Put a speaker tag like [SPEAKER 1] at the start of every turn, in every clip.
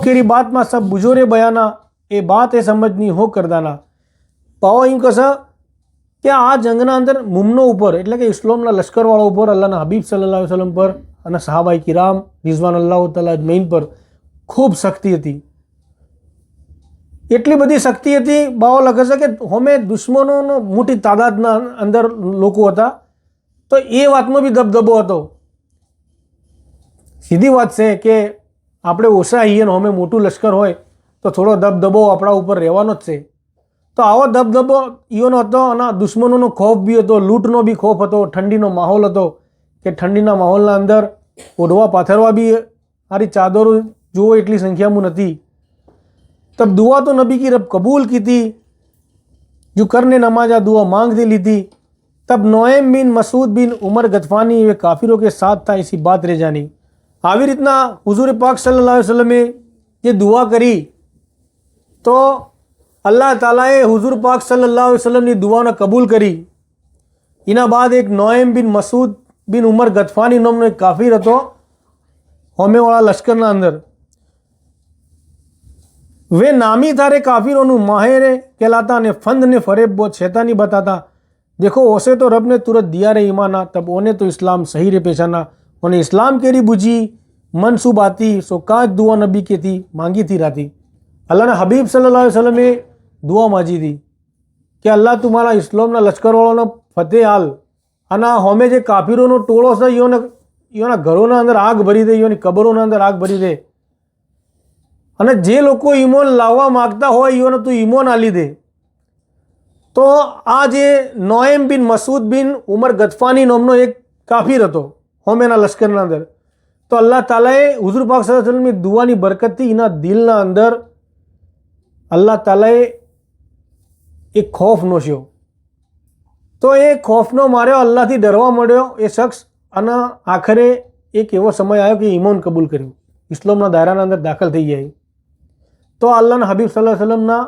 [SPEAKER 1] तेरी बात में सब बुझोरे बयाना ए बात ए समझनी हो करदाना। पाओ एम कसा कि आ जंगना अंदर मुमनो ऊपर एटले के इस्लामना लश्करवाळा ऊपर अल्लाहना हबीब सल्लल्लाहु अलैहि वसल्लम पर અને સહાબાઈ કિરામ રિઝવાનુલ્લાહ તઆલા અજમઈન પર ખૂબ શક્તિ હતી। એટલી બધી શક્તિ હતી, બાવો લખે છે કે હોમે દુશ્મનોનો મોટી તાદાદના અંદર લોકો હતા, તો એ વાતનો બી દબદબો હતો। સીધી વાત છે કે આપણે ઓછા આવીએ ને હોમે મોટું લશ્કર હોય તો થોડો દબદબો આપણા ઉપર રહેવાનો જ છે। તો આવો દબદબો ઈઓનો હતો અને દુશ્મનોનો ખોફ બી હતો, લૂંટનો બી ખોફ હતો, ઠંડીનો માહોલ હતો કે ઠંડીના માહોલના અંદર ઓઢવા પાથરવા બી સારી ચાદરો જુઓ એટલી સંખ્યામાં નથી। तब दुआ तो नबी की रब कबूल की थी, जो करने नमाजा दुआ मांग ली थी। तब नोएम बिन मसूद बिन उमर गतफानी वे काफिरों के साथ था, ऐसी बात रह जानी। આવી રીતના હુઝુર પાક સલ્લલ્લાહુ અલૈહિ વસલ્લમે જે દુઆ કરી તો અલ્લાહ તાલાએ હુઝુર પાક સલ્લલ્લાહુ અલૈહિ વસલ્લમની દુઆને કબૂલ કરી। એના બાદ એક નોએમ બિન મसूद બિન ઉમર ગતફાની નામનો એક કાફિર હતો હોમેવાળા લશ્કરના અંદર। वे नामी थारे काफिरों माहिर कहलाता ने फंद ने फरेब बहुत शैतानी बताता। देखो ओसे तो रब ने तुरंत दिया रे ईमाना, तब ओने तो इस्लाम सही रे पेशाना। उन्हें इस्लाम केरी बुझी मनसूब आती, सो काज दुआ नबी के थी मांगी थी राती। अल्लाह ने हबीब सल्लल्लाहु अलैहि वसल्लम में दुआ मांगी थी कि अल्लाह तुम्हारा इस्लामना लश्कर वालों फतेह हाल अना होमे जे काफिरों टोळो से योना घरों अंदर आग भरी दे, योनी कबरों अंदर आग भरी दे, અને જે લોકો ઈમોન લાવવા માગતા હોય ઈઓને તું ઈમોન આલી દે। તો આ જે નોએમ બિન મसूद બિન ઉમર ગતફાની નામનો એક કાફિર હતો હોમેના લશ્કરના અંદર। તો અલ્લાહ તાલાએ હુઝુર પાક સલ્લલ્લાહુ અલૈહિ વસલ્લમની દુઆની બરકતથી એના દિલના અંદર અલ્લાહ તાલાએ એક ખોફ નોશ્યો। તો એ ખોફનો માર્યો, અલ્લાહથી ડરવા મળ્યો એ શખ્સ, અને આખરે એક એવો સમય આવ્યો કે ઈમાન કબૂલ કર્યું, ઇસ્લામના દાયરાના અંદર દાખલ થઈ ગયા। તો અલ્લાહના હબીબ સલ્લલ્લાહુ અલૈહિ વસલ્લમના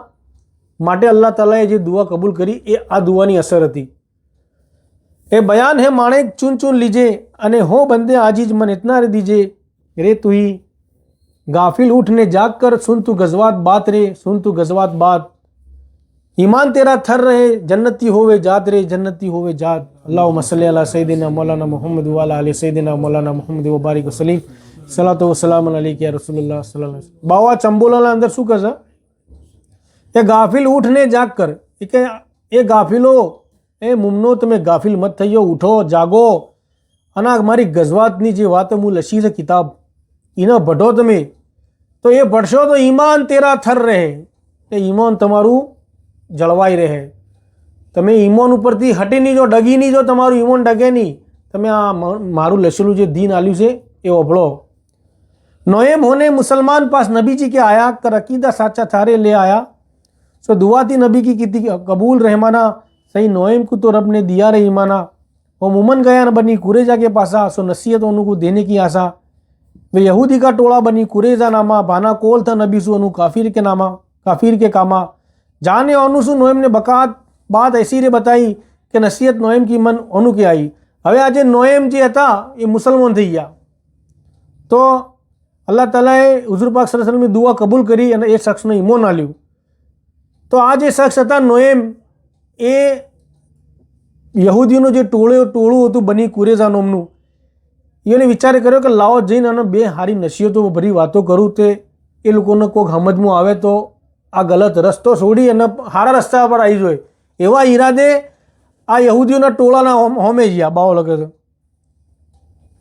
[SPEAKER 1] માટે અલ્લાહ તાલાએ જે દુઆ કબૂલ કરી એ આ દુઆની અસર હતી। એ બયાન હે માણેક ચૂન ચૂન લીજે અને હો બંદે આજીજ મન ઇતના રે દીજે। રે તુહી ગાફિલ ઉઠ ને જાગ કર, સુન તું ગઝવાત બાત રે, સુન તું ગઝવાત બાત। ईमान तेरा थर रहे, जन्नती होवे जात रे, जन्नती होवे जात। अल्लाहुम्मा सल्ली अला सय्यदिना मौलाना मुहम्मद व अला आलि सय्यदिना मौलाना मुहम्मद व बारिक वसल्लम। सलातो वसलाम अलैका या रसूलुल्लाह सल्लल्लाहु अलैहि वसल्लम। बावा चंबोलाના અંદર શું કહે છે? એ ગાફિલ ઉઠને જાગ કર, કે એ ગાફિલો એ મુમનો તમે ગાફિલ મત થયો, ઉઠો જાગો અને મારી ગઝવાતની જે વાત હું લખી છે કિતાબ એને ભઢો તમે। તો એ ભણશો તો ઈમાન તેરા થર રહે, એ ઈમાન તમારું જળવાઈ રહે। તમે ઈમાન ઉપરથી હટી નહીં જો, ડગી નહીં જો, તમારું ઈમાન ડગે નહીં। તમે આ મારું લખેલું જે દીન આલ્યું છે એ ઓભળો। नोएम होने मुसलमान पास नबी जी के आया, कर अकीदा साचा थारे ले आया। सो दुआ थी नबी की थी कबूल रहमाना, सही नोएम को तो रब ने दिया रे ईमाना। वो मुमन गया न बनी कुरेजा के पासा, सो नसीहत उनको देने की आशा। वे यहूदी का टोला बनी कुरेजा नामा, बाना कोल था नबी सु अनु काफिर के नामा, काफिर के कामा। जाने अनुसु नोएम ने बकात बात ऐसी रे बताई कि नसीहत नोएम की मन अनु के आई। हवे आज नोएम जे था ये मुसलमान थी गया। तो अल्लाह तालाए हुजूर पाक सल्लल्लाहु अलैहि वसल्लमની દુઆ કબૂલ કરી અને એ શખ્સને ઈમાન આલ્યું। તો આ જે શખ્સ હતા નોએમ, એ યહૂદીઓનું જે ટોળું હતું બની કુરેઝા નામનું, એને વિચાર કર્યો કે લાવો જઈને અને બે હારી નસીહતો ભરી વાતો કરું, તે એ લોકોને કોઈક સમજમાં આવે તો આ ગલત રસ્તો છોડી અને સારા રસ્તા પર આવી જાય, એવા ઈરાદે આ યહૂદીઓના ટોળાના હોમે ગયા। બાવો લખે છે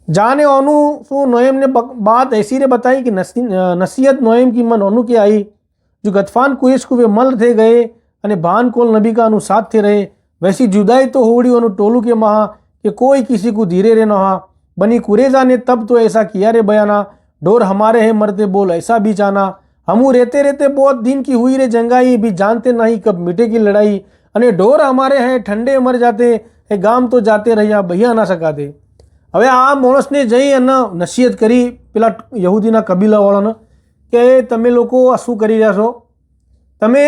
[SPEAKER 1] जाने ओनू सो नोएम ने बात ऐसी रे बताई कि नसीहत नोएम की मन ओनू के आई, जो गतफान कुरेश को वे मल थे गए अने भान कोल नबी का अनु साथ थे रहे। वैसी जुदाई तो होड़ी ओनू टोलू के महा कि कोई किसी को धीरे रे नहा। बनी कुरेजा ने तब तो ऐसा किया रे बयाना, डोर हमारे है मरते बोल ऐसा भी जाना। हमू रहते रहते बहुत दिन की हुई रे जंगाई, भी जानते नहीं कब मिटेगी लड़ाई। अने डोर हमारे हैं ठंडे मर जाते, हे गाम तो जाते रहिया बहिया ना सकाते। હવે આ માણસને જઈ અને નસીહત કરી પેલા યહૂદીના કબીલાવાળાને કે તમે લોકો આ શું કરી રહ્યા છો? તમે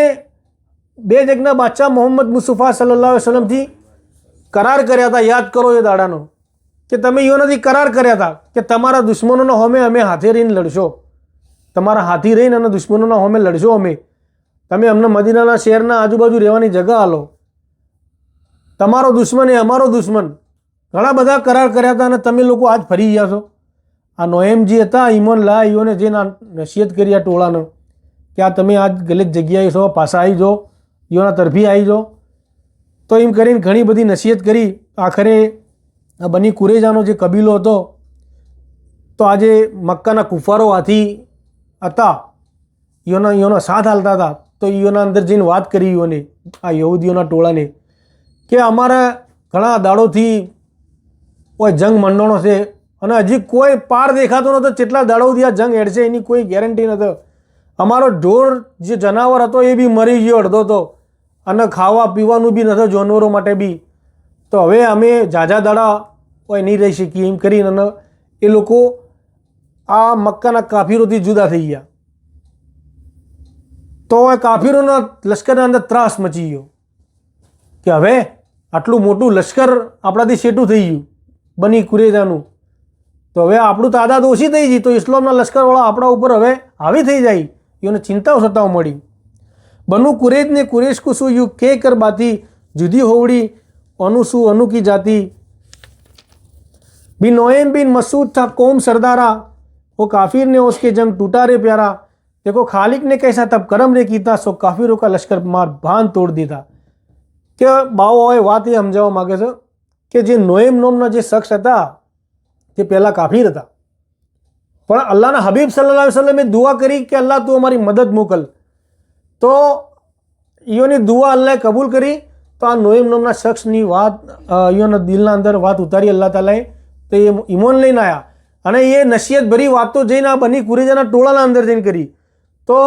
[SPEAKER 1] બે જગના બાદશાહ મોહમ્મદ મુસ્તફા સલ્લલ્લાહુ અલૈહિ વસલ્લમથી કરાર કર્યા હતા, યાદ કરો એ દાડાનો, કે તમે ઈઓનાથી કરાર કર્યા હતા કે તમારા દુશ્મનોનો હોમે અમે હાથે રહીને લડશો। તમારા હાથી રહીને અને દુશ્મનોના હોમે લડશો અમે, તમે અમને મદીનાના શહેરના આજુબાજુ રહેવાની જગા આલો, તમારો દુશ્મન એ અમારો દુશ્મન, ઘણા બધા કરાર કર્યા હતા અને તમે લોકો આજ ફરી ગયા છો. આ નોએમજી હતા ઈમાન લાવીઓને જે નસીહત કરી આ ટોળાને કે આ તમે આજ ગલત જગ્યાએ છો, પાછા આવી જાઓ, ઈઓના તરફી આવી જાઓ. તો એમ કરીને ઘણી બધી નસીહત કરી. આખરે આ બની કુરેજાનો જે કબીલો હતો, તો આજે મક્કાના કુફારો હાથી હતા, ઈઓનો સાથ હાલતા હતા, તો ઈઓના અંદર જઈને વાત કરી ઈઓને, આ યહૂદીઓના ટોળાને, કે અમારા ઘણા દાડોથી કોઈ જંગ મંડણો છે અને હજી કોઈ પાર દેખાતો નહોતો, કેટલા દાડોથી આ જંગ હેડશે એની કોઈ ગેરંટી નહોતો. અમારો ઢોર જે જનાવર હતો એ બી મરી ગયો અડધો તો, અને ખાવા પીવાનું બી નહોતું જાનવરો માટે બી. તો હવે અમે ઝાઝા દાડા કોઈ નહીં રહી શકીએ એમ કરીને અને એ લોકો આ મક્કાના કાફીરોથી જુદા થઈ ગયા. તો એ કાફીરોના લશ્કરના અંદર ત્રાસ મચી ગયો કે હવે આટલું મોટું લશ્કર આપણાથી શેટું થઈ ગયું બની કુરેજાનું, તો હવે આપણું તાદાદ ઓછી થઈ ગઈ, તો ઇસ્લામના લશ્કરવાળા આપણા ઉપર હવે હાવી થઈ જાય, એને ચિંતાઓ સતાવ મળી. બનુ કુરેજને કુરેશ કુશું યુ કે કર બાતી જુદી હોવડી અનુસુ અનુકી જાતી बिन नोएम बिन मसूद था कौम सरदारा वो काफिर ने उसके जंग टूटा रे प्यारा देखो खालिक ने कैसा तब करम रे कीता सो काफिरों का लश्कर मार भान तोड़ દીધા. કે બાવો હવે વાત એ સમજાવવા માગે છે કે જે નોએમ નોમના જે શખ્સ હતા તે પહેલાં કાફિર હતા, પણ અલ્લાહના હબીબ સલ્લલ્લાહુ અલૈહિ વસલ્લમે દુઆ કરી કે અલ્લાહ તું અમારી મદદ મોકલ, તો ઈઓની દુઆ અલ્લાહે કબૂલ કરી. તો આ નોએમ નોમના શખ્સની વાત ઈઓના દિલના અંદર વાત ઉતારી અલ્લાહ તાલાએ, તો એ ઈમાન લઈને આવ્યા અને એ નસીહત ભરી વાતો જઈને આ બની કુરેજાના ટોળાના અંદર જઈને કરી. તો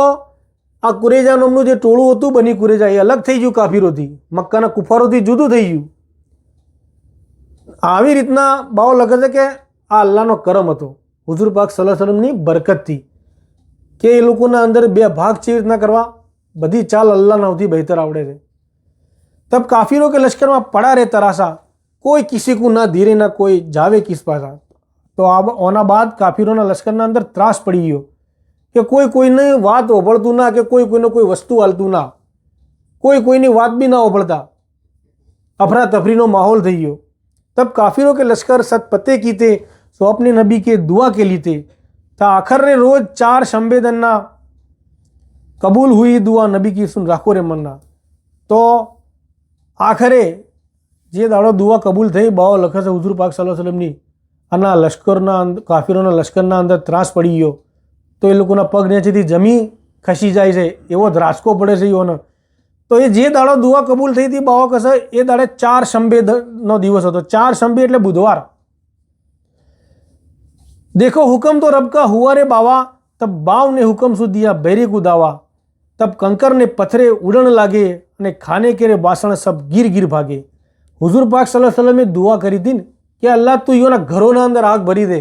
[SPEAKER 1] આ કુરેજા નામનું જે ટોળું હતું બની કુરેજા એ અલગ થઈ ગયું કાફીરોથી, મક્કાના કુફારોથી જુદું થઈ ગયું. આવી રીતના બાવો લખે છે કે આ અલ્લાહનો કરમ હતો હુઝુર પાક સલ્લલ્લાહુ અલૈહિ વસલ્લમની બરકતથી, કે એ લોકોના અંદર બે ભાગ કેવી રીતના કરવા, બધી ચાલ અલ્લાહના નામથી બહેતર આવડે છે. તબ કાફिरों के लश्कर में पड़ा रहे तरासा कोई किसी को ना धीरे ना कोई जावे किस पासा. तो આના બાદ કાફિરોના લશ્કરના અંદર ત્રાસ પડી ગયો કે કોઈ કોઈને વાત ઓભળતું ના, કે કોઈ કોઈને કોઈ વસ્તુ હાલતું ના, કોઈ કોઈની વાત બી ના ઓભળતા, અફરા તફરીનો માહોલ થઈ ગયો. तब काफिरों के लश्कर सत पते की थे सो अपने नबी के दुआ के लिए थे था आखिर ने रोज 4 शंबेदन्ना कबूल हुई दुआ नबी की सुन राखो रे मन्ना. તો આખરે જે દાડો દુઆ કબૂલ થઈ, બાવો લખે છે હુઝુર પાક સલ્લલ્લાહુ અલૈહિ વસલ્લમની, આના લશ્કરના કાફિરોના લશ્કરના અંદર ત્રાસ પડી ગયો, તો એ લોકોના પગ નીચેથી જમી ખસી જાય છે, એવો ધ્રાસકો પડે છે એઓને. તો એ જે દાડો દુઆ કબૂલ થઈ હતી બાવો કહેશે એ દાડે 4 શંબેનો દિવસ હતો. 4 શંબે એટલે બુધવાર. देखो हुक्म तो रब का हुआ रे बावा तब बाव ने हुक्म सु दिया बैरे को दावा तब कंकर ने पत्थरे उड़न लागे અને ખાને કેરે બાસણ સબ ગીર ગીર ભાગે. હુઝુર પાક સલ્લલ્લાહુ અલૈહિ વસલ્લમે દુઆ કરી હતી ને કે અલ્લાહ તું ઈઓના ઘરોના અંદર આગ ભરી દે,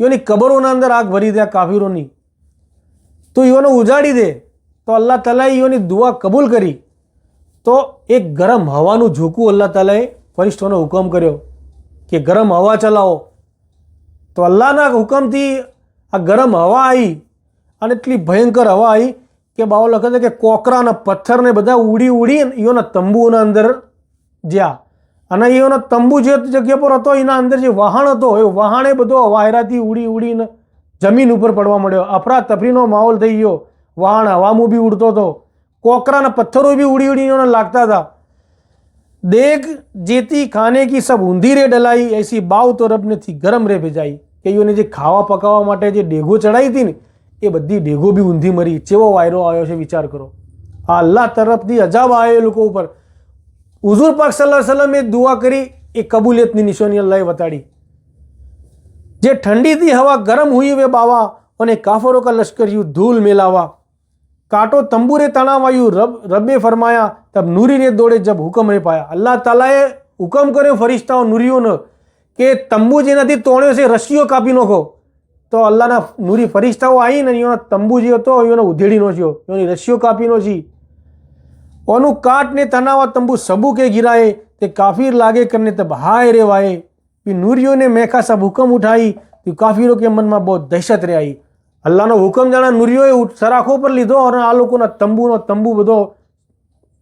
[SPEAKER 1] ઈઓની કબરોના અંદર આગ ભરી દે, આ કાફિરોની તું ઈઓને ઉજાડી દે. તો અલ્લાહ તાલાએ ઈઓની દુઆ કબૂલ કરી. તો એક ગરમ હવાનું ઝોકું અલ્લાહ તાલાએ ફરિશ્તોને હુકમ કર્યો કે ગરમ હવા ચલાવો. તો અલ્લાહના હુકમથી આ ગરમ હવા આવી અને એટલી ભયંકર હવા આવી કે બાવો લખે છે કે કોકરાના પથ્થરને બધા ઉડી ઉડી ઈઓના તંબુઓના અંદર જ્યાં, અને ઈઓનો તંબુ જે જગ્યા પર હતો એના અંદર જે વહાણ હતો એ વહાણે બધો વાયરાથી ઉડી ઉડીને જમીન ઉપર પડવા મળ્યો. અફરા તફરીનો માહોલ થઈ ગયો. વહાણ હવામાં બી ઉડતો હતો, કોકરાના પથ્થરો બી ઉડી ઉડી ઈઓને લાગતા હતા. દેખ જેતી ખાને કી સબ ઊંધી રે ડલાઈ એસી બાવ તો રબને થી ગરમ રે ભેજાઈ. કે ઈઓને જે ખાવા પકાવવા માટે જે ડેગો ચડાવી હતી ને એ બધી ડેગો બી ઊંધી મરી. ચેવો વાયરો આવ્યો છે વિચાર કરો. આ અલ્લાહ તરફથી અજાબ આવ્યો એ લોકો ઉપર. હુઝુર પાક સલ્લલ્લાહુ અલૈહિ વસલ્લમે દુઆ કરી, એ કબૂલિયતની નિશાની અલ્લાહે બતાડી. જે ઠંડીથી હવા ગરમ હુઈ વે બાવા અને કાફરો કા લશ્કર યુ ધૂલ મેલાવા કાંટો તંબુરે તણાવાયું રબે ફરમાયા તબ નૂરી રે દોડે જબ હુકમ રે પાયા. અલ્લાહ તાલાએ હુકમ કર્યો ફરિશ્તાઓ નૂરીઓનો કે તંબુ જેનાથી તોડ્યો છે રસ્સીઓ કાપી નાખો. તો અલ્લાહના નૂરી ફરિશ્તાઓ આવીને એનો તંબુ જે હતો એનો ઉધેડી નોચ્યો, એની રસ્સીઓ કાપી નોચી. ઓનું કાટ ને તનાવા તંબુ સબુ કે ગિરાએ તે કાફિર લાગે કરને તબ હાય રે વાય. फिर नूरियों ने मेखा सब हुक्म उठाई तो काफिरों के मन में बहुत दहशत रे आई. અલ્લાહનો હુકમ જાણે નુરિયોએ સરાખો પર લીધો અને આ લોકોના તંબુ બધો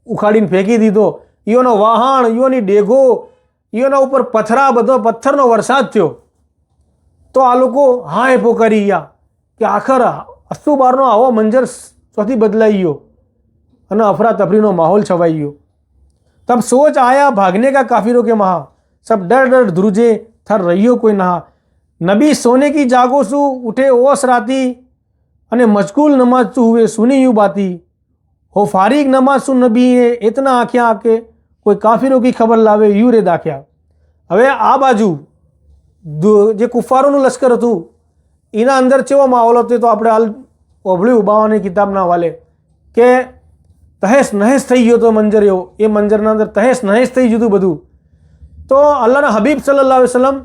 [SPEAKER 1] ઉખાડીને ફેંકી દીધો. ઈઓનો વહાણ, ઈઓની ડેગો, ઈઓના ઉપર પથ્થરનો વરસાદ થયો. તો આ લોકો હાય પોકારી ગયા કે આખર અસ્તુબારનો આવો મંજર ચોથી બદલાઈ ગયો અને અફરાતફરીનો માહોલ છવાઈ ગયો. तब सोच आया भागने का काफिरों के वहाँ, सब डर डर ध्रुजे थर रहियो कोई नहा. नबी सोने की जागो सु उठे ओस राती અને મશગુલ નમાજ સુ હુએ સુની યુ બાતી. હો ફારીક નમાજ સુ નબી ઇતના આંખ્યા કે કોઈ કાફિરો કી ખબર લાવે યુ રે દાખ્યા. હવે આ બાજુ જે કુફારોનું લશ્કર હતું એના અંદર કેવો માહોલ હતો તો આપણે હાલ ઓભળી ઉબાવાની કિતાબના વાલે કે તહેસ નહેસ થઈ ગયો તો મંજર એવો. એ મંજરના અંદર તહેસ નહેસ થઈ ગયું બધું. તો અલ્લાહના હબીબ સલ્લલ્લાહુ અલૈહિ વસલ્લમ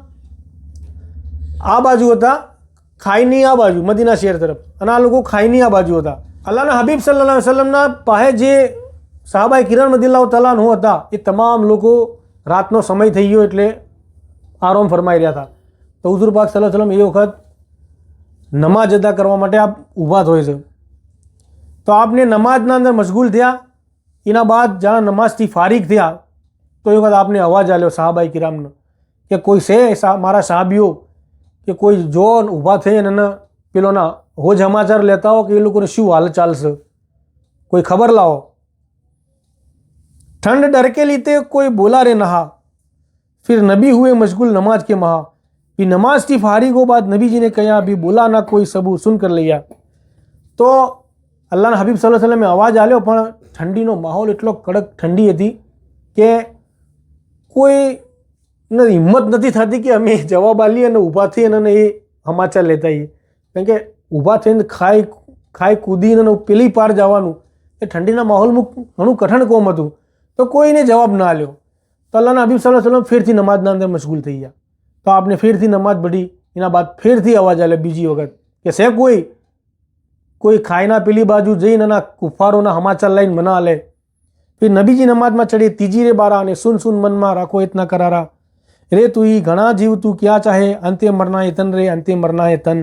[SPEAKER 1] આ બાજુ હતા, ખાઈની આ બાજુ મદીના શહેર તરફ, અને આ લોકો ખાઈની આ બાજુ હતા. અલ્લાહના હબીબ સલ્લલ્લાહુ અલૈહિ વસલ્લમના પાસે જે સાહાબાએ કિરણ રદિયલ્લાહુ તઆલા અન્હુ હતા એ તમામ લોકો રાતનો સમય થઈ ગયો એટલે આરામ ફરમાઈ રહ્યા હતા. તો હુઝુર પાક સલ્લલ્લાહુ અલૈહિ વસલ્લમ એ વખત નમાજ અદા કરવા માટે આપ ઊભા હોય છે. તો આપને નમાજના અંદર મશગુલ થયા. એના બાદ જાણે નમાજથી ફારિગ થયા તો એ વખત આપને અવાજ આવ્યો સાહાબાઈ કિરામનો કે કોઈ છે મારા સાહાબીઓ કે કોઈ જો ઊભા થઈને અને પેલોના હોજ સમાચાર લેતા હો કે એ લોકોને શું હાલ ચાલશે, કોઈ ખબર લાવો. ठंड डर के લીતે કોઈ બોલા રે નહા, फिर नबी हुए मशगुल नमाज के महा. फिर नमाज की फारिग हो बाद नबी जी ने कहा अभी बोला ना कोई सबू सुन कर लिया. તો અલ્લાહના હબીબ સલ્લલ્લાહુ અલૈહિ વસલ્લમે અવાજ આવ્યો પણ ઠંડીનો માહોલ એટલો કડક ઠંડી હતી કે કોઈને હિંમત નથી થતી કે અમે જવાબ આલીએ અને ઊભા થઈને અને એ સમાચાર લેતા આવીએ. કારણ કે ઊભા થઈને ખાઈ કૂદીને પેલી પાર જવાનું એ ઠંડીના માહોલમાં ઘણું કઠણ કોમ હતું. તો કોઈને જવાબ ના આલ્યો. તો અલ્લાહના હબીબ સલ્લલ્લાહુ અલૈહિ વસલ્લમ ફેરથી નમાજના અંદર મશગુલ થઈ ગયા. તો આપને ફેરથી નમાજ પઢી. એના બાદ ફેરથી અવાજ આવ્યો બીજી વખત કે છે કોઈ ખાઈના પેલી બાજુ જઈને એના કુફારોના સમાચાર લઈને મના લે. फिर નબીજી નમાજમાં ચડે ત્રીજી રે બારા અને સુન મનમાં રાખો ઇતના કરારા. રે તું ઈ ઘણા જીવ તું ક્યાં ચાહે અંતે મરના હે તન રે અંતે મરના હે તન.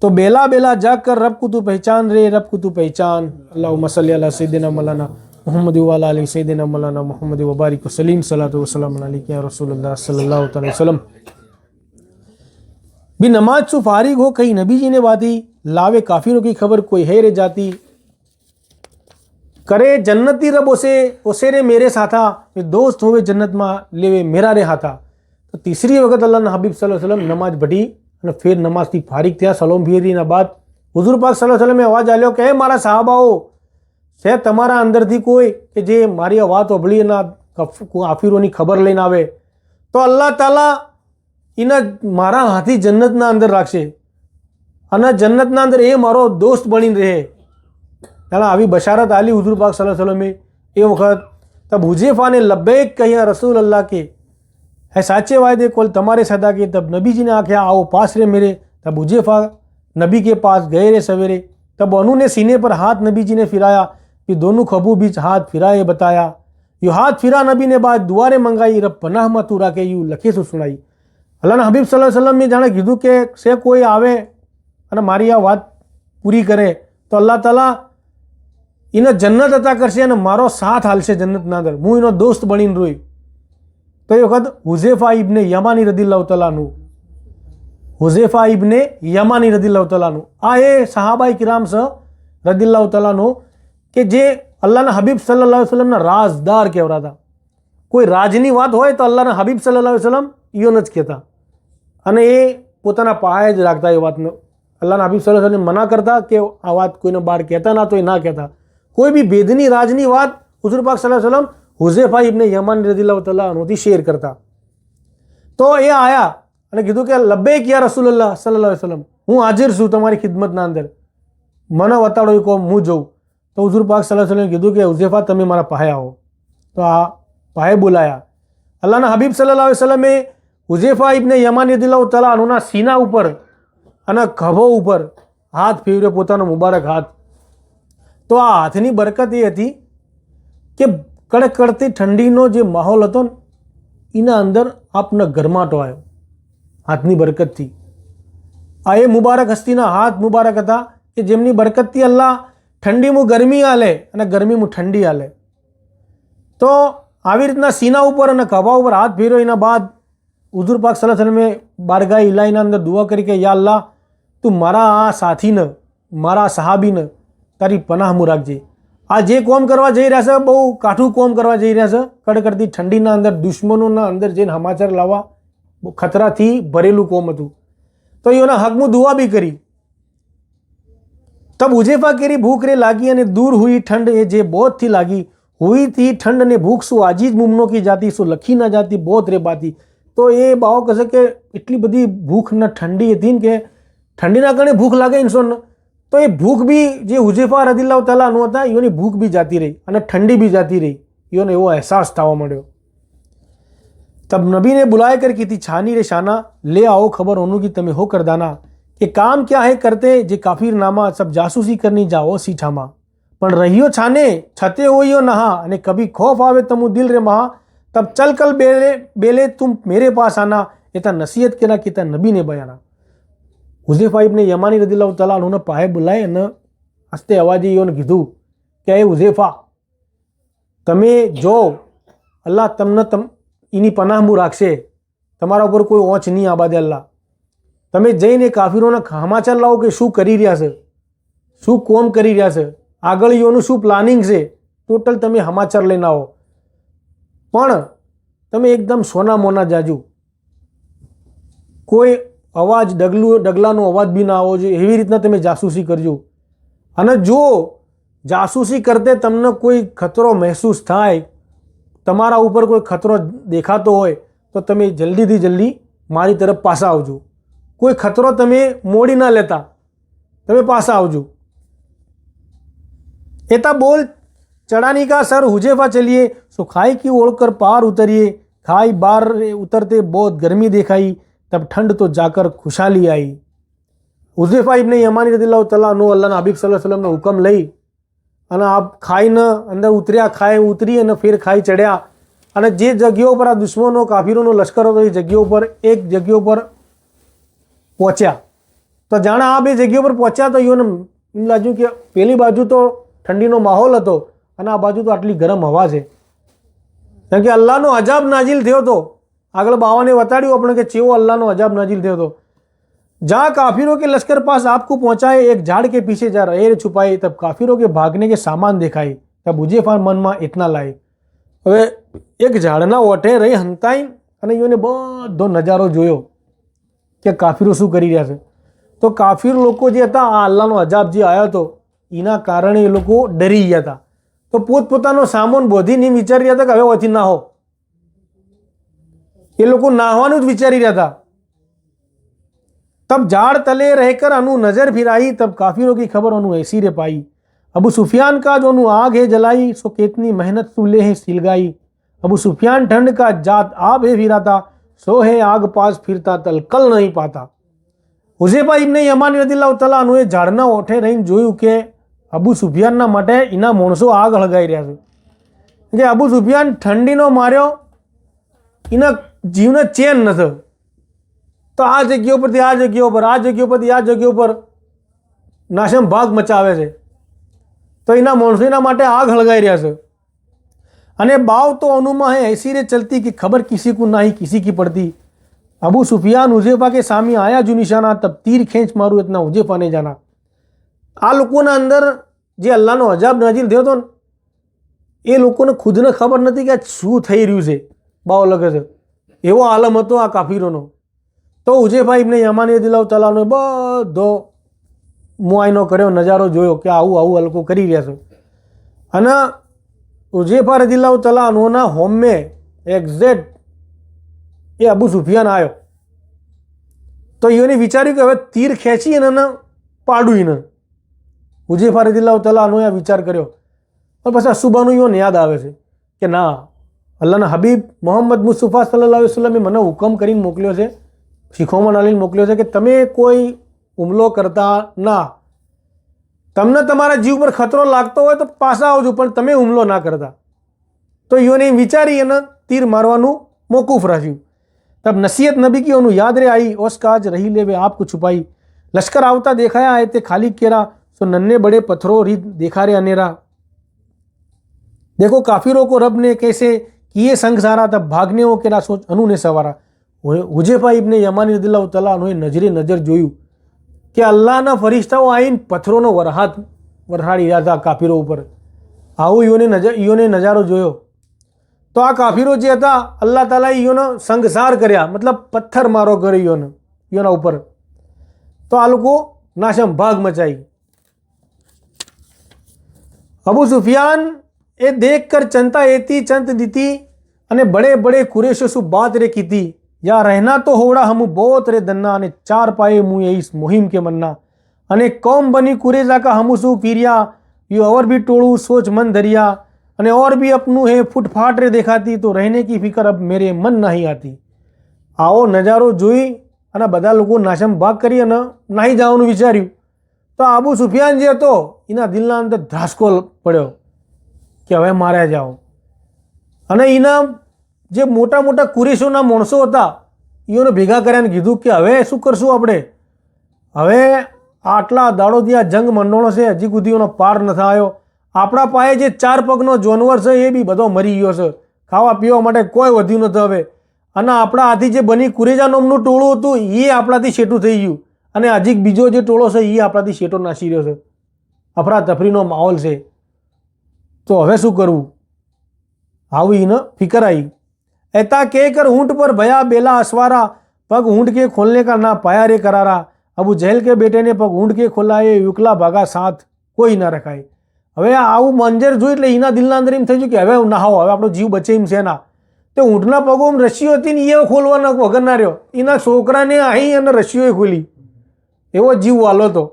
[SPEAKER 1] તો બેલા બેલા જાગ કર રબ કો તું પહેચાન રે રબ કો તું પહેચાન. અલ્લાहुम्मा सल्ली अला सय्यिदिना मौलाना मुहम्मद व अला आलि सय्यिदिना मौलाना मुहम्मद व बारिक वसल्लम सलातु वसलाम अलैका या रसूलुल्लाह सल्लल्लाहु अलैहि वसल्लम. भी नमाज से फारिग हो कहीं नबी जी ने बाती लावे काफिरों की खबर कोई है रे जाती. करे जन्नती रब ओसे रे मेरे साथा दोस्त होवे जन्नत में लेवे मेरा रे हाथा. तो तीसरी वक्त अल्लाह हबीब सल्लल्लाहु अलैहि वसल्लम नमाज पढ़ी અને ફેર નમાજથી ફારિગ થયા. સલોમ ફેરીના બાદ હુઝુર પાક સલ્લલ્લાહુ અલૈહિ વસલ્લમે અવાજ આલ્યો કે મારા સાહાબાઓ છે તમારા અંદરથી કોઈ કે જે મારી વાત ઓભળી એના કાફિરોની ખબર લઈને આવે તો અલ્લાહ તાલા એને મારા હાથી જન્નતના અંદર રાખશે અને જન્નતના અંદર એ મારો દોસ્ત બનીને રહે. ત્યારે આવી બશારત આલી હુઝુર પાક સલ્લલ્લાહુ અલૈહિ વસલ્લમે. એ વખત તબ હુઝૈફાને લબ્બૈક કહ્યા રસૂલ અલ્લાહ કે है साचे वायदे कोल तुम्हारे सदा के. तब नबी जी ने आख्या आओ पास रे मेरे. तब हुजैफा नबी के पास गए रे सवेरे. तब उन्होंने सीने पर हाथ नबी जी ने फिराया, फिर दोनों खबू बीच हाथ फिराए बताया. यू हाथ फिरा नबी ने बाद दुआरे मंगाई रब पनाह में तू राखे यू लखे सु सुनाई. अल्लाह हबीब सल्लल्लाहु अलैहि वसल्लम ने जाने कीधुं के से कोई आवे અને મારી આ વાત પૂરી કરે તો અલ્લાહ તાલા એને જન્નત અતા કરશે અને મારો સાથ હાલશે જન્નતના અંદર. હું એનો દોસ્ત બનીને રોઈ. તો એ વખત હુઝૈફા ઇબ્ને યમાની રદિયલ્લાહુ તઆલાનું હુઝૈફા ઇબ્ને યમાની રદિયલ્લાહુ તઆલાનું આ એ સહાબાઈ કિરામ સ રદિયલ્લાહુ તઆલાનો કે જે અલ્લાહના હબીબ સલ્લલ્લાહુ અલૈહિ વસલ્લમના રાજદાર કહેવાતા. કોઈ રાજની વાત હોય તો અલ્લાહના હબીબ સલ્લલ્લાહુ અલૈહિ વસલ્લમ ઈયોને જ કહેતા અને એ પોતાના પાસે જ રાખતા. એ વાતનો અલ્લાહના હબીબ સલ્લલ્લાહુ અલૈહિ વસલ્લમ મના કરતા કે આ વાત કોઈને બહાર કહેતા ના તો એ ના કહેતા. કોઈ બી ભેદની રાજની વાત હુઝુર પાક સલ્લલ્લાહુ અલૈહિ વસલ્લમ હુઝૈફા ઇબ્ને યમાન રદિયલ્લાહુ તઆલા અન્હુથી શેર કરતા. તો એ આયા અને કીધું કે લબ્બૈક યા રસૂલલ્લાહ સલ્લલ્લાહુ અલૈહિ વસલ્લમ, હું હાજર છું તમારી ખિદમતના અંદર, મને વતાડો એ કોમ હું જોઉં. તો હુઝુર પાક સલ્લલ્લાહુ અલૈહિ વસલ્લમે કીધું કે હુઝૈફા તમે મારા પાસે આવો. તો આ પાસે બોલાયા. અલ્લાહના હબીબ સલ્લલ્લાહુ અલૈહિ વસલ્લમે હુઝૈફા ઇબ્ને યમાન રદિયલ્લાહુ તઆલા અન્હુના સીના ઉપર અને ખભો ઉપર હાથ ફેરવ્યો, પોતાનો મુબારક હાથ. તો આ હાથની બરકત એ હતી કે કડકડતી ઠંડીનો જે માહોલ હતો ને એના અંદર આપને ગરમાટો આવ્યો હાથની બરકતથી. આ એ મુબારક હસ્તીના હાથ મુબારક હતા કે જેમની બરકતથી અલ્લાહ ઠંડીમાં ગરમી આલે અને ગરમીમાં ઠંડી આલે. તો આવી રીતના સીના ઉપર અને ખભા ઉપર હાથ ફેર્યો. એના બાદ હુઝુર પાક સલ્લલ્લાહુ અલૈહિ વસલ્લમે બારગાહ ઇલાહીના અંદર દુઆ કરી કે યા અલ્લાહ, તું મારા આ સાથીને, મારા સહાબીને તારી પનાહમાં રાખજે. આ જે કોમ કરવા જઈ રહ્યા છે બહુ કાઠું કોમ કરવા જઈ રહ્યા છે. કડકડતી ઠંડીના અંદર દુશ્મનોના અંદર જઈને સમાચાર લાવવા બહુ ખતરાથી ભરેલું કોમ હતું. તો એના હકમાં દુઆ બી કરી. तब हुज़ैफ़ा केरी भूख रे लागी અને दूर हुई ठंड ए जे बहुत थी लागी हुई थी ठंड ने भूख सु आजीज मुमनो की जाती सु लखी ना जाती बहुत रे बाती. તો એ બાવો કહે કે એટલી બધી ભૂખ ને ઠંડી હતી ને કે ઠંડીના કારણે ભૂખ લાગે ઇન્સાનને. તો એ ભૂખ બી જે હુઝૈફા રદિયલ્લાહુ તઆલા અન્હુ હતા એની ભૂખ બી જાતી રહી અને ઠંડી બી જાતી રહી. એનો એવો અહેસાસ થવા માંડ્યો. तब नबी ने बुलाए कर की थी छानी रे शाना ले आओ खबर होनू की तमे हो कर दाना कि काम क्या है करते जे काफिर नामा सब जासूसी करनी जाओ सीठामा पण रहियो छाने छते होइयो नहा अने कभी खौफ आवे तमु दिल रे महा तब चल कल बेले बेले तुम मेरे पास आना एता नसीहत केना कीता नबी ने बयाना. हुज़ैफा इब्ने यमानी रदियल्लाहु तआला अन्हु ने पाए बुलाए अने हस्ते अवाजे योने कीधुं के ए हुज़ैफा तमे जो अल्लाह तमने એની પનાહમું રાખશે, તમારા ઉપર કોઈ ઓંચ નહીં આબાદે અલ્લાહ. તમે જઈને કાફીરોના સમાચાર લાવો કે શું કરી રહ્યા છે, શું કોમ કરી રહ્યા છે, આગળ એનું શું પ્લાનિંગ છે, ટોટલ તમે સમાચાર લઈને આવો. પણ તમે એકદમ સોના મોના જાજુ, કોઈ અવાજ ડગલાનો અવાજ બી ના આવવો જોઈએ એવી રીતના તમે જાસૂસી કરજો. અને જો જાસૂસી કરતે તમને કોઈ ખતરો મહેસૂસ થાય, તમારા ઉપર કોઈ ખતરો દેખાતો હોય તો તમે જલ્દીથી જલ્દી મારી તરફ પાછા આવજો. કોઈ ખતરો તમે મોડી ના લેતા, તમે પાછા આવજો. એતા બોલ चढ़ानी का सर हुज़ैफ़ा चलिए सो खाई की ओढ़ कर पार उतरिए खाई बार उतरते बहुत गर्मी दिखाई तब ठंड तो जाकर खुशहाली आई. हुज़ैफ़ा इब्ने यमानी रदियल्लाहु तआला अन्हु अल्लाहના હબીબ સલ્લલ્લાહુ અલૈહિ વસલ્લમનો હુકમ લઈ અને આપ ખાઈને અંદર ઉતર્યા, ખાઈ ઉતરી અને ફેર ખાઈ ચડ્યા. અને જે જગ્યાઓ પર આ દુશ્મનો કાફીરોનો લશ્કર હતો એ જગ્યાઓ પર એક જગ્યાઓ પર પહોંચ્યા. તો જાણે આ બે જગ્યાઓ પર પહોંચ્યા તો એને એમ લાગ્યું કે પેલી બાજુ તો ઠંડીનો માહોલ હતો અને આ બાજુ તો આટલી ગરમ હવા છે. કેમ કે અલ્લાહનો અજાબ નાઝિલ થયો હતો. આગળ બાવાને બતાડ્યું આપણે કે ચેવો અલ્લાહનો અજાબ નાઝિલ થયો હતો. जहाँ काफिरों के लश्कर पास आपको पहुंचाए एक झाड़ के पीछे जा रहे छुपाए तब काफिरों के भागने के सामान दिखाई तब हुज़ैफ़ा मन में इतना लाए. હવે એક ઝાડના ઓઠે રહી હંતાઈ અને એને બધો નજારો જોયો કે કાફિરો શું કરી રહ્યા છે. તો કાફિર લોકો જે હતા આ અલ્લાહનો અજાબ જે આવ્યો હતો એના કારણે એ લોકો ડરી ગયા હતા. તો પોતપોતાનો સામાન બોધીને વિચારી રહ્યા હતા કે હવે ઓછી નાહો. એ લોકો નાહવાનું જ વિચારી રહ્યા હતા. तब झाड़ तले रहकर अनु नजर फिराई तब काफिरों की खबर अनु ऐसी रे पाई. अबू सुफियान का जो अनु आग है जलाई सो कितनी मेहनत तुले है सिलगाई. अबू सुफियान ठंड का जात आब है फिराता सो है आग पास फिरता तलकल नहीं पाता. हुज़ैफ़ा इब्ने यमानी रदियल्लाहु तआला अन्हुए झाड़ना ओठे रहीने जोयुं કે અબુ સુફિયાનના માટે એના માણસો આગ હળગાઈ રહ્યા છે. કે અબુ સુફિયાન ઠંડીનો માર્યો, એના જીવને ચેન નથી. તો આ જગ્યા ઉપરથી આ જગ્યા ઉપર, આ જગ્યા ઉપરથી આ જગ્યા ઉપર નાશમ ભાગ મચાવે છે. તો એના માણસો એના માટે આગ હળગાઈ રહ્યા છે. અને બાવ તો અનુમાં है ऐसी रे चलती कि खबर किसी को ना ही किसी की पड़ती. अबू सुफियान हुज़ैफ़ा के सामने आया जो निशाना तब तीर खींच मारू इतना हुज़ैफ़ा ने जाना. આ લોકોના અંદર જે અલ્લાહનો અજાબ નાઝિલ થયો હતો એ લોકોને ખુદને ખબર નથી કે શું થઈ રહ્યું છે. બાવ લગે છે એવો આલમ હતો આ કાફીરોનો. તો હુઝૈફા ઇબ્ને યમાની રદિયલ્લાહુ તઆલા અન્હુ બધો મુઆયનો કર્યો, નજારો જોયો કે આવું આવું આ લોકો કરી રહ્યા છે. અને હુઝૈફા રદિયલ્લાહુ તઆલા અન્હુના હોમે એક્ઝેક્ટ એ અબુ સુફિયાન આવ્યો. તો એને વિચાર્યું કે હવે તીર ખેંચી અને પાડું એને. હુઝૈફા રદિયલ્લાહુ તઆલા અન્હુએ આ વિચાર કર્યો. પણ પછી અસુબાનું એને યાદ આવે છે કે ના, અલ્લાહના હબીબ મોહમ્મદ મુસ્તફા સલ્લલ્લાહુ અલૈહિ વસલ્લમે મને હુકમ કરીને મોકલ્યો છે, શીખોમાં નાલીને મોકલ્યો છે કે તમે કોઈ હુમલો કરતા ના. તમને તમારા જીવ પર ખતરો લાગતો હોય તો પાછા આવજો, પણ તમે હુમલો ના કરતા. તો યોને વિચારી અને તીર મારવાનું મોકૂફ રાખ્યું. તબ નસીહત નબી की उन्होंने याद रे आई उसका आज रही ले वे आपको छुपाई लश्कर आवता देखाया आए थे खाली केरा, सो नन्हे बड़े पत्थरों रीत देखा रे अनेरा। देखो काफिरों को रब ने कैसे किए संगसारा, तब भागने हो केरा सोच अनु ने सवारा। हुजैफा इब्ने यमानी रदियल्लाहु तआला अन्हुए नजरे नजर જોયું કે અલ્લાહના ફરિશ્તાઓ આવીને પથ્થરોનો વરસાદ વરસાડી રહ્યા હતા કાફિરો ઉપર। આવું ઈઓને નજારો જોયો। તો આ કાફિરો જે હતા અલ્લાહ તાલાએ ઈઓનો સંગસાર કર્યા, મતલબ પથ્થર મારો કર્યો ઈઓના ઉપર। તો આ લોકો નાશમ ભાગ મચાઈ। અબુ સુફિયાન એ દેખ કર ચંતા એતી ચંત દીતી અને બડે બડે કુરેશો સુ બાત રે કીધી, या रहना तो होड़ा हम बहुत रे दन्ना, અને ચાર પાયે મુએ इस मुहिम के मन्ना, અને कौम बनी कुरेजा का हम सु पीरिया, यू और भी टोड़ू सोच मन दरिया, અને और भी अपनू है फुटफाट रे देखाती, तो रहने की फिक्र अब मेरे मन नहीं आती। આવો નજારો જોઈ અને બધા લોકો નાશમ ભાગ કરી અને નાહી જવાનું વિચાર્યું। તો આબુ સુફિયાન જે હતો એના દિલના અંદર ધ્રાસકો પડ્યો કે હવે માર્યા જાઓ। અને એના જે મોટા મોટા કુરેશોના માણસો હતા એઓને ભેગા કર્યાને કીધું કે હવે શું કરશું આપણે, હવે આટલા દાડોથી આ જંગ મંડોળો છે, હજી સુધીઓનો પાર નથી આવ્યો। આપણા પાસે જે ચાર પગનો જાનવર છે એ બી બધો મરી ગયો છે, ખાવા પીવા માટે કોઈ વધ્યું નથી હવે। અને આપણા હાથી જે બની કુરેજા નામનું ટોળું હતું એ આપણાથી શેઠું થઈ ગયું, અને હજી બીજો જે ટોળો છે એ આપણાથી શેઠો નાસી રહ્યો છે। અફરાતફરીનો માહોલ છે, તો હવે શું કરવું, આવી એને ફિકર આવી। ऐता कहकर ऊंट पर भया बेला असवारा, पग ऊंट के खोलने का ना पाया रे करारा। अबू जहल के बेटे ने पग ऊंट के खोलाए, युकला भागा साथ कोई ना रखाए। હવે આવું મંજર જોઈ એટલે એના દિલના અંદર એમ થઈ ગયું કે હવે નાહો, હવે આપણો જીવ બચે એમ છે ના। તો ઊંટના પગોમાં રસીઓ હતી ને એ ખોલવાના વગર ના રહ્યો, એના છોકરાને અહીં અને રસીઓ ખોલી, એવો જીવ વાલો હતો।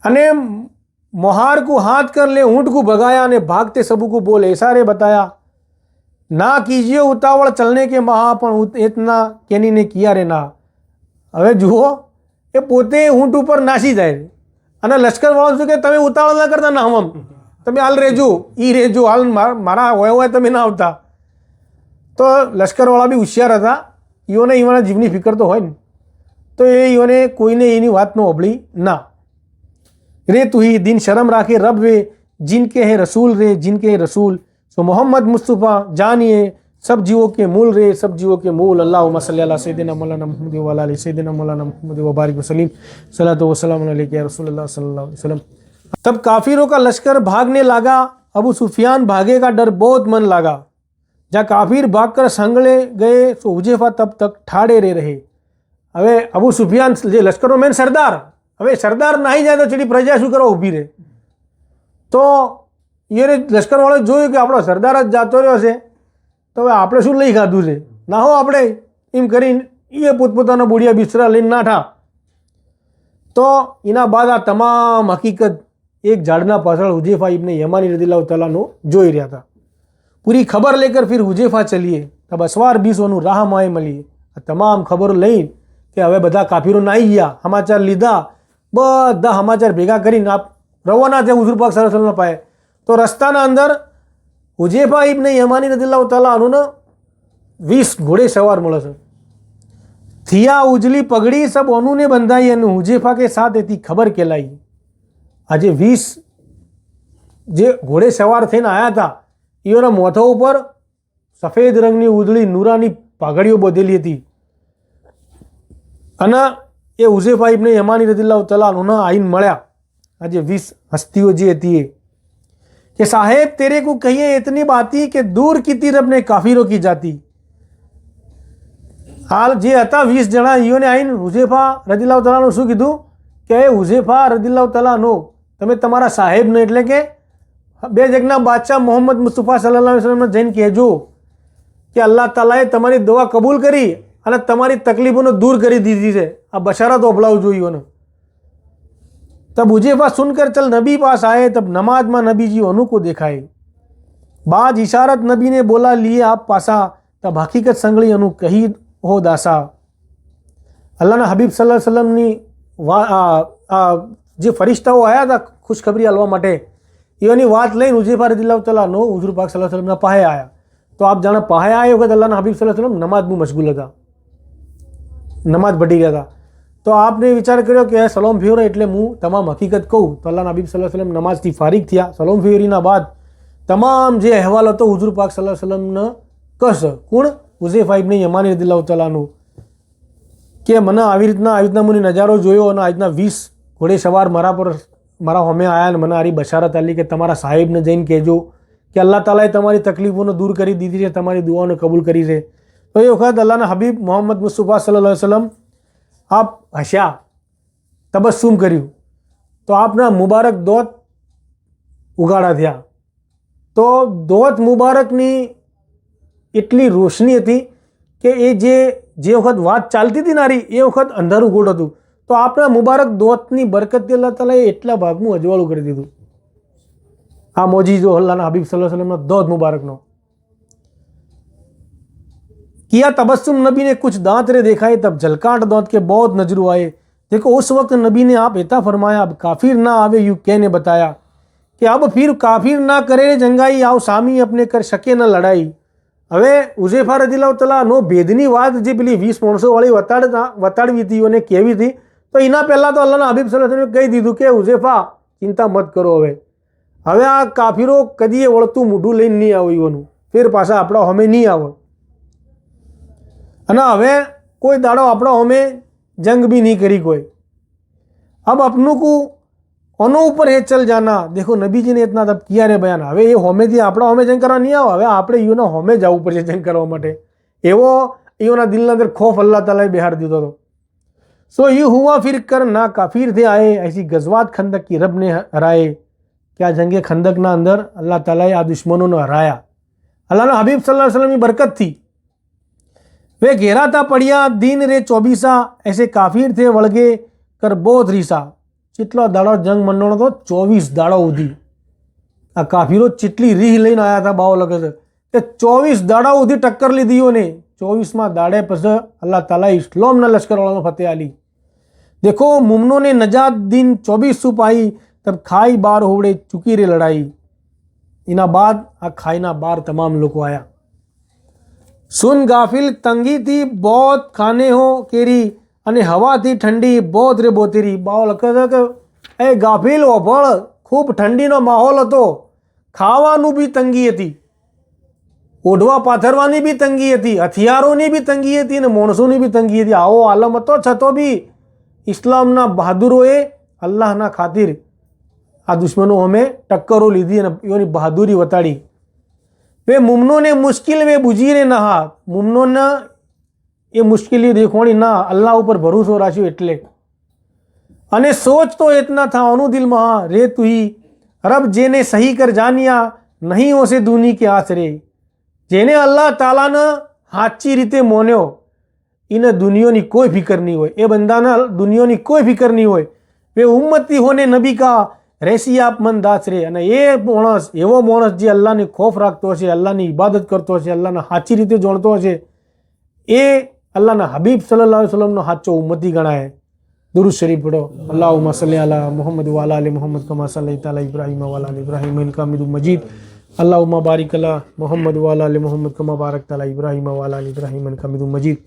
[SPEAKER 1] અને मोहार को हाथ कर ले ऊंट को भगाया, ने भागते सबू को बोल ऐसा रे बताया, ना कीजिए उतावड़ चलने के महा, पण इतना केनी ने किया रे ना। હવે જુઓ એ પોતે ઊંટ ઉપર નાસી જાય અને લશ્કર વાળો શું કે તમે ઉતાવળ ના કરતા, ના હમ તમે હાલ રેજો, ઈ રેજો, હાલ મારા હોય તમે ના આવતા। તો લશ્કરવાળા બી હોશિયાર હતા, ઈઓને ઈવાના જીવની ફિકર તો હોય ને, તો એ ઈઓને કોઈને એની વાત ન ઓબળી ના। रे तू ही दिन शर्म राखे रब वे, जिनके हैं रसूल रे जिनके हैं रसूल, सो मोहम्मद मुस्तफ़ा जानिए सब जीवों के मूल रे सब जीवों के मूल। अल्लाहुम्मा सल्ली अला सय्यदिना मौलाना मुहम्मद व अला आलि सय्यदिना मौलाना मुहम्मद व बारिक वसल्लम, सल्लल्लाहु वसल्लम अलैका या रसूलल्लाह सल्लल्लाहु अलैहि वसल्लम। तब काफिरों का लश्कर भागने लगा, अबू सुफियान भागे का डर बहुत मन लगा। जहाँ काफिर भागकर संगले गए, सो हुजैफा तब तक ठाड़े रहे। હવે અબુ સુફિયાન જે લશ્કરનો મેન સરદાર, હવે સરદાર નાહી જાય તો ચડી પ્રજા શું કરવા ઊભી રહે? તો એ લશ્કરવાળાએ જોયું કે આપણો સરદાર જ જાતો રહ્યો છે, તો હવે આપણે શું લઈ ખાધું છે, ના હો આપણે એમ કરીને એ પોતપોતાના બુડિયા બિસ્તરા લઈને નાઠા। તો એના બાદ આ તમામ હકીકત એક ઝાડના પાછળ હુજૈફા ઇબ્ને યમાની રદિયલ્લાહુ તઆલાનો જોઈ રહ્યા હતા। પૂરી ખબર લેકર ફિર હુજૈફા ચલીએ, તબ અસવાર 20 રાહ માએ મળીએ। આ તમામ ખબરો લઈને કે હવે બધા કાફિરો નાહી ગયા, સમાચાર લીધા, બધા સમાચાર ભેગા કરીને આપ રવાના થયા હુઝુર પાક સલ્લલ્લાહુ અલૈહિ વસલ્લમ પાસે। તો રસ્તાના અંદર હુજૈફા ઇબ્ને યમાની રદિયલ્લાહુ તઆલા અન્હુને 20 ઘોડે સવાર મળે છે। थिया उजली पगड़ी सब ओनू ने बंधाई, અને હુજૈફા के साथ એથી ખબર કેલાઈ। આજે 20 જે ઘોડે સવાર થઈને આવ્યા હતા એઓના મોથા ઉપર સફેદ રંગની ઉજળી નૂરાની પાઘડીઓ બાંધેલી હતી, અને એ હુજૈફા ઇબ્ને યમાની રદિયલ્લાહુ તઆલા અન્હુ આઈને મળ્યા। આજે 20 હસ્તીઓ જે હતી કે સાહેબ તેરે को कहिए इतनी बाती કે दूर की तरफ ने काफिरों की जाती। हाल जे હતા 20 જણા ઈઓને આવીને હુજૈફા રદિયલ્લાહુ તઆલાનું શું કીધું કે હુજૈફા રદિયલ્લાહુ તઆલાનો તમે તમારા સાહેબને એટલે કે બે જગના બાદશાહ મોહમ્મદ મુસ્તફા સલ્લલ્લાહુ અલૈહિ વસલ્લમને જઈને કહેજો કે અલ્લાહ તાલાએ તમારી દુઆ કબૂલ કરી અને તમારી તકલીફોને દૂર કરી દીધી છે। આ બશારત ઓફલાવજો ઈઓને। तब हुजैफा सुनकर चल नबी पास आए, तब नमाज में नबी जी ओनू को दिखाए। बाद इशारत नबी ने बोला लिए आप पासा, तब हकीकत संगली अनु कही हो दासा। अल्लाह हबीब सल्लल्लाहु अलैहि वसल्लम જે ફરિશ્તાઓ આવ્યા હતા ખુશખબરી આલવા માટે, એની વાત લઈને હુજૈફા રદિયલ્લાહુ તઆલાનો હુઝુર પાક સલ્લલ્લાહુ અલૈહિ વસલ્લમના પાસે આવ્યા। તો આપ જાણે પાસે આવ્યા વખત અલ્લાહના હબીબ સલ્લલ્લાહુ અલૈહિ વસલ્લમ નમાજમાં મશગુલ હતા। નમાઝ પઢી ગયા હતા. તો આપને વિચાર કર્યો કે સલામ ફેરો એટલે હું તમામ હકીકત કહું તો અલ્લાહના હબીબ સલ્લલ્લાહુ અલૈહિ વસલ્લમ નમાઝથી ફારિગ થયા. સલામ ફેરીના બાદ તમામ જે અહેવાલ હતો હુઝુર પાક સલ્લલ્લાહુ અલૈહિ વસલ્લમને કસ કોણ હુઝૈફા ઇબ્ન યમાની રદિયલ્લાહુ તઆલાનું કે મને આવી રીતના મને નજારો જોયો અને આજના 20 ઘોડે સવાર મારા હોમે આવ્યા અને મને આરી બશારત આલી કે તમારા સાહેબને જઈને કહેજો કે અલ્લાહ તાલાએ તમારી તકલીફોને દૂર કરી દીધી છે, તમારી દુઆઓને કબૂલ કરી છે. તો એ વખત અલ્લાહના હબીબ મોહમ્મદ મુસ્તફા સલ્લલ્લાહુ અલૈહિ વસલ્લમ આપ હસ્યા, તબસ્સુમ કર્યું તો આપના મુબારક દોત ઉગાડા થયા. તો દોત મુબારકની એટલી રોશની હતી કે એ જે વખત વાત ચાલતી હતી નારી એ વખત અંધારું ગોળ હતું. તો આપણા મુબારક દોતની બરકતથી અલ્લાહ તાલાએ એટલા ભાગનું અજવાળું કરી દીધું. આ મોજીજો અલ્લાહના હબીબ સલ્લલ્લાહુ અલૈહિ વસલ્લમ દોત मुबारक नो किया तबस्सुम नबी ने कुछ दांत रे दिखाए तब झलकाट दांत के बहुत नजरों आए. देखो उस वक्त नबी ने आप ऐसा फरमाया अब काफिर ना आवे यूं कहने बताया कि अब फिर काफिर ना करे जंगाई आओ सामी अपने कर सके न लड़ाई. હવે હુઝૈફા રદિયલ્લાહુ તઆલા નો ભેદની વાત જે પેલી 20 માણસો વાળી વતાડવી હતી અને કેવી હતી તો એના પહેલાં તો અલ્લાહના હબીબ સલ્લલ્લાહુ અલૈહિ વસલ્લમે કહી દીધું કે હુઝૈફા ચિંતા મત કરો, હવે આ કાફીરો કદીએ વળતું મોઢું લઈને નહીં આવે, એવાનું ફેર પાછા આપણા હોમે નહીં આવે અને હવે કોઈ દાડો આપણા હોમે જંગ भी नहीं करी कोई. अब अपनों को ઓનો ઉપર હે ચલ જાના. દેખો નબીજી ને ઇતના તબ કિયા રે બયાન. હવે એ હોમેથી આપણા હોમે જંગ કરવા નહીં આવે, હવે આપણે ઈઓના હોમે જવું પડશે જંગ કરવા માટે. એવો ઈઓના દિલના અંદર ખોફ અલ્લાહ તાલાએ બિહાર દીધો હતો. सो ये हुआ फिर कर ना काफिर थे आए ऐसी गजवात खंदक की रब ने हराए. क्या जंगे खंदक ना अंदर अल्लाह ताला आ दुश्मनों ने हराया. अल्लाह ना हबीब सल्लल्लाहु अलैहि वसल्लम की बरकत थी. वे घेरा था पड़िया दीन रे 24 ऐसे काफिर थे वળગે कर बहुत રીસા. ચેટલો દાડો જંગ મંડળો તો 24 દાડો સુધી આ કાફીરો ચેટલી રીહ લઈને આવ્યા હતા. બાવો લગે છે કે 24 દાડા સુધી ટક્કર લીધી ને 24માં દાડે પછી અલ્લાહ તાલા ઇસ્લામના લશ્કરવાળાનો ફતેહ આલી. देखो मुमनों ने नजात दिन 24 पाई तब खाई बार होवड़े चुकी रे लड़ाई. इना बाद आ खाईना बार तमाम लोग आया. सुन गाफिल तंगी थी बहुत खाने हो केरी અને હવાથી ઠંડી બોધ રે બોતેરી. બાવો લખે છે કે એ ગાફિલ ઓભળ ખૂબ ઠંડીનો માહોલ હતો, ખાવાનું બી તંગી હતી, ઓઢવા પાથરવાની બી તંગી હતી, હથિયારોની બી તંગી હતી અને માણસોની બી તંગી હતી. આવો આલમ હતો છતો બી ઇસ્લામના બહાદુરોએ અલ્લાહના ખાतिर આ દુશ્મનો અમે ટક્કરો લીધી અને એની બહાદુરી વતાડી. Way મુમનોને મુશ્किल way બુજીને નહા. મુમનોના એ મુશ્કેલી દેખવાની ના અલ્લાહ ઉપર ભરોસો રાખ્યો એટલે. અને સોચ તો इतना था अनु दिल महा रे तुही रब जेने सही कर जानिया नहीं होसे दूनी के आसरे. જેને અલ્લાહ તાલાને સાચી રીતે મોન્યો એને દુનિયાની કોઈ ફિકર નહીં હોય, એ બંદાને દુનિયાની કોઈ ફિકર નહીં હોય. વે ઉમ્મતી હોને નબી કા રહેસી આપ મન દાસ રે. અને એ માણસ એવો માણસ જે અલ્લાહની ખોફ રાખતો હશે, અલ્લાહની ઇબાદત કરતો હશે, અલ્લાહને સાચી રીતે જાણતો હશે, એ અલ્લાહના હબીબ સલ્લલ્લાહુ અલૈહિ વસલ્લમનો સાચો ઉમ્મતી ગણાય. दुरूद शरीफ पढ़ो. अल्लाहुम्मा सल्ली अला मुहम्मद व अला आलि मुहम्मद कमा सल्लैता अला इब्राहीम व अला आलि इब्राहीम इन्नका हमीदुम मजीद. अल्लाहुम्मा बारिक अला मुहम्मद व अला आलि मुहम्मद कमा बारकता अला इब्राहीम व अला आलि इब्राहीम इन्नका हमीदुम मजीद.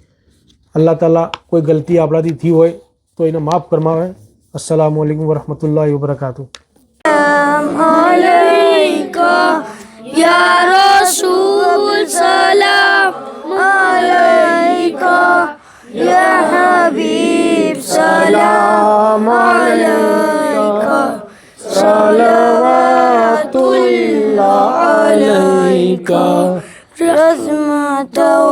[SPEAKER 1] अल्लाह ताला कोई गलती આપણાથી થઈ હોય તો એને માફ ફરમાવે. अस्सलामु अलैकुम व रहमतुल्लाहि व बरकातुहू.
[SPEAKER 2] या रसूल सलाम अलैका या हबीब सलाम अलैका सलवातुल्लाह अलैका रज़्मतों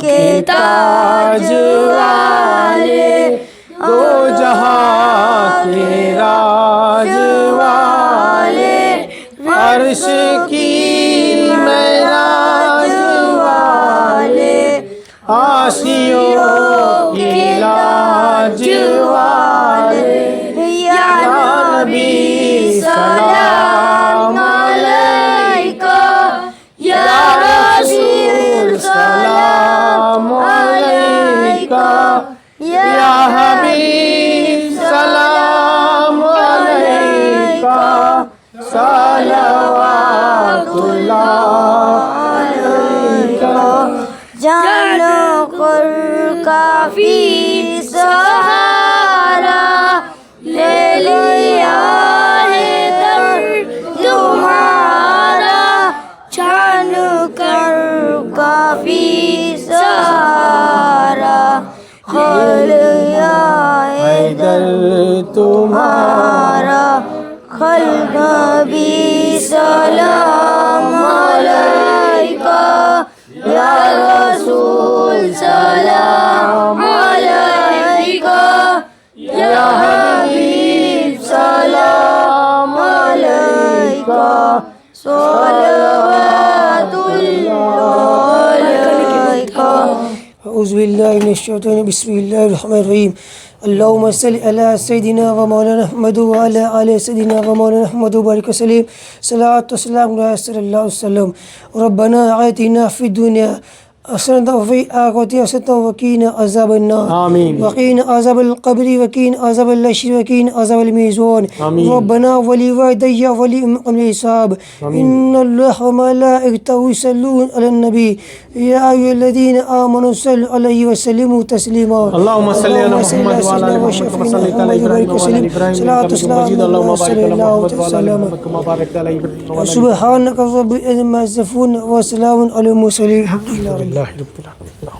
[SPEAKER 2] के ताज वाले दो जहां के राज वाले अर्श की मेराज वाले आशियों की लाज वाले या नबी सलाम अलैका या रसूल सलाम अलैका या हबीब सलाम अलैका सलवातुल्लाह अलैका. कर काफी सहारा ले लिया है दर तुम्हारा छान कर काफी सहारा खलिया है दर तुम्हारा खल्क भी सलाम अलैका या रसूल सलाम अलैका या हबीब सलाम अलैका सलवातुल्लाह अलैका
[SPEAKER 3] औज़ुबिल्लाहि बिस्मिल्लाहिर्रहमानिर्रहीम अल्लाहुम्मा सल्लि अला सय्यिदिना व मौलाना मुहम्मद व अला आलि सय्यिदिना व मौलाना मुहम्मद व बारिक वसल्लम सल्लल्लाहु अलैहि वसल्लम रब्बना आतिना फिद दुनिया हसनतन व फिल आखिरति हसनतन व क़ीना अज़ाबन्नार
[SPEAKER 1] आमीन।
[SPEAKER 3] वक़ीना अज़ाबल क़ब्रि वक़ीना अज़ाबल हश्र वक़ीना अज़ाबल मीज़ान
[SPEAKER 1] आमीन।
[SPEAKER 3] रब्बना व लिवालिदैया व लिअम्मिल हिसाब इन्नल्लाह व मलाइकतहु युसल्लूना अलन नबी या अय्युहल्लज़ीना आमनू सल्लु अलैहि व सल्लिमू तस्लीमा
[SPEAKER 1] अल्लाहुम्मा सल्लि अला मुहम्मद व अला आलि मुहम्मद कमा सल्लैता अला इब्राहीम व अला आलि इब्राहीम इन्नका हमीदुम मजीद अल्लाहुम्मा बारिक अला मुहम्मद व अला आलि मुहम्मद कमा बारकता अला इब्राहीम व अला आलि
[SPEAKER 3] सुब्हानक रब्बिल इज़्ज़ति अम्मा यसिफून व सलामुन अलल मुरसलीन
[SPEAKER 1] अलहम्दुलिल्लाहि रब्बिल आलमीन।